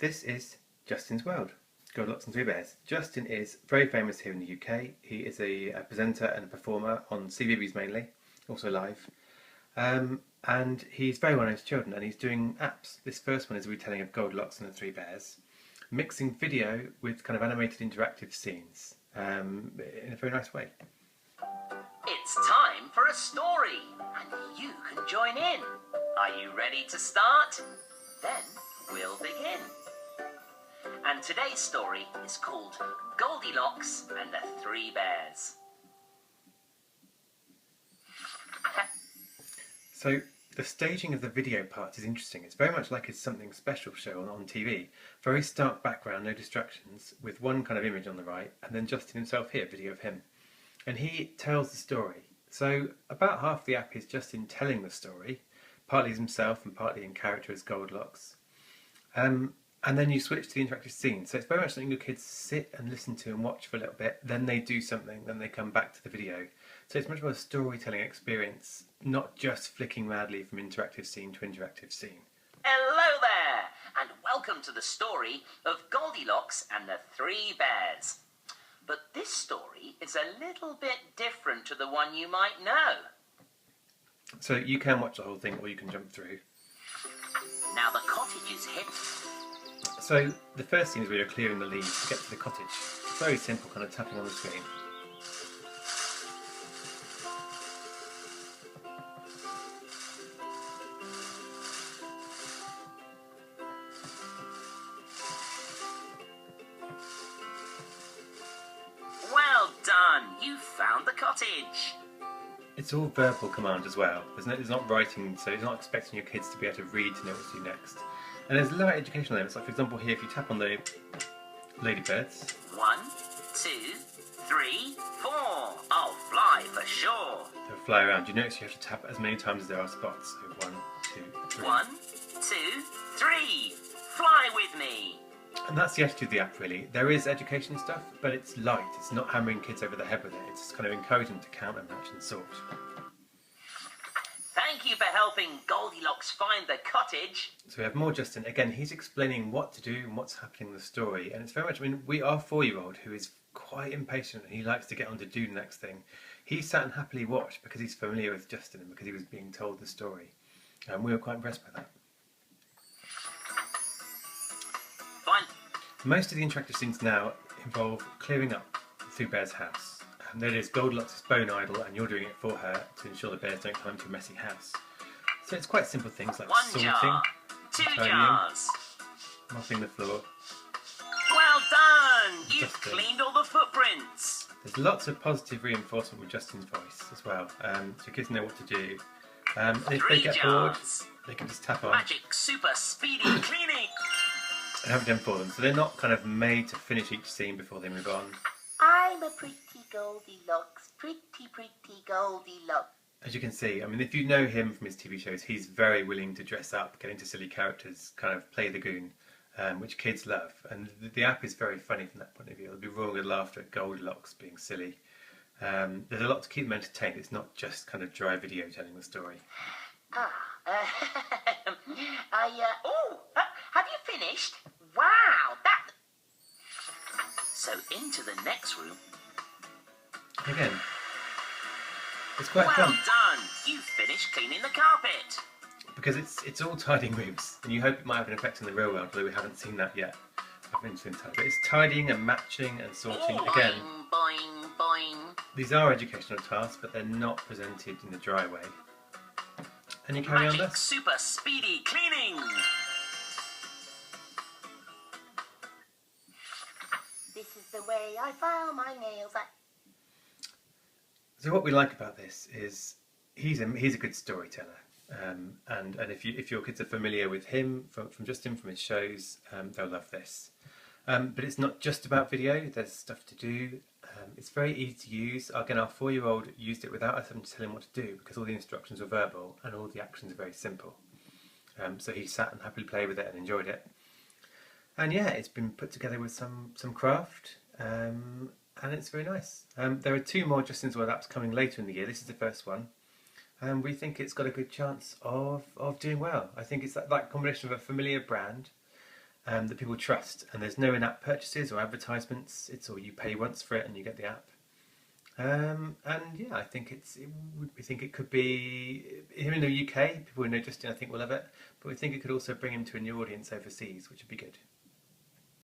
This is Justin's World, Goldilocks and Three Bears. Justin is very famous here in the UK. He is a presenter and a performer on CBeebies mainly, also live. And he's very well known to children, and he's doing apps. This first one is a retelling of Goldilocks and the Three Bears, mixing video with kind of animated interactive scenes in a very nice way. It's time for a story, and you can join in. Are you ready to start? Then we'll begin. And today's story is called Goldilocks and the Three Bears. So the staging of the video part is interesting. It's very much like a something special show on TV. Very stark background, no distractions, with one kind of image on the right, and then Justin himself here, video of him. And he tells the story. So about half the app is Justin telling the story, partly as himself and partly in character as Goldilocks. And then you switch to the interactive scene. So it's very much something your kids sit and listen to and watch for a little bit, then they do something, then they come back to the video. So it's much more a storytelling experience, not just flicking madly from interactive scene to interactive scene. Hello there, and welcome to the story of Goldilocks and the Three Bears. But this story is a little bit different to the one you might know. So you can watch the whole thing or you can jump through. Now the cottage is hidden. So the first scene is where you're clearing the leaves to get to the cottage. Very simple, kind of tapping on the screen. Well done, you found the cottage. It's all verbal command as well. There's not writing, so it's not expecting your kids to be able to read to know what to do next. And there's low educational elements, like for example here, if you tap on the ladybirds. 1, 2, 3, 4. I'll fly for sure. They'll fly around. You notice you have to tap as many times as there are spots. So 1, 2, 3. 1, 2, 3. Fly with me. And that's the attitude of the app really. There is education stuff, but it's light. It's not hammering kids over the head with it. It's kind of encouraging them to count and match and sort. Thank you for helping Goldilocks find the cottage. So we have more Justin. Again, he's explaining what to do and what's happening in the story. And it's very much, our 4-year-old who is quite impatient and he likes to get on to do the next thing. He sat and happily watched because he's familiar with Justin and because he was being told the story. And we were quite impressed by that. Fine. Most of the interactive scenes now involve clearing up the Three Bears' house. And there it is, Goldilocks is bone idle and you're doing it for her to ensure the bears don't come into a messy house. So it's quite simple things like 1 sorting, jar, 2 tidying, jars. mopping the floor. Well done! You've Justin. cleaned all the footprints. There's lots of positive reinforcement with Justin's voice as well, so kids know what to do. And if they 3 get bored, jars. they can just tap on Magic super speedy cleaning. and have it done for them. So they're not kind of made to finish each scene before they move on. I'm a pretty Goldilocks, pretty Goldilocks. As you can see, if you know him from his TV shows, he's very willing to dress up, get into silly characters, kind of play the goon, which kids love. And the app is very funny from that point of view. They'll be roaring with laughter at Goldilocks being silly. There's a lot to keep them entertained. It's not just kind of dry video telling the story. Have you finished? Wow, that... So into the next room. Again, it's quite Well fun done! You've finished cleaning the carpet. because it's all tidying rooms, and you hope it might have an effect in the real world, although we haven't seen that yet. But it's tidying and matching and sorting. Again, Boing, boing, boing. these are educational tasks, but they're not presented in a dry way. And you carry on Magic this. super speedy cleaning. This is the way I file my nails. So what we like about this is he's a good storyteller, and if your kids are familiar with him from Justin from his shows, they'll love this. But it's not just about video. There's stuff to do. It's very easy to use. Again, our 4-year-old used it without us having to tell him what to do because all the instructions were verbal and all the actions are very simple. So he sat and happily played with it and enjoyed it. And yeah, it's been put together with some craft. And it's very nice. There are 2 more Justin's World apps coming later in the year. This is the first one. And we think it's got a good chance of doing well. I think it's that combination of a familiar brand that people trust, and there's no in-app purchases or advertisements. It's all you pay once for it and you get the app. And yeah, I think we think it could be him in the UK. People who know Justin, I think, will love it, but we think it could also bring him to a new audience overseas, which would be good.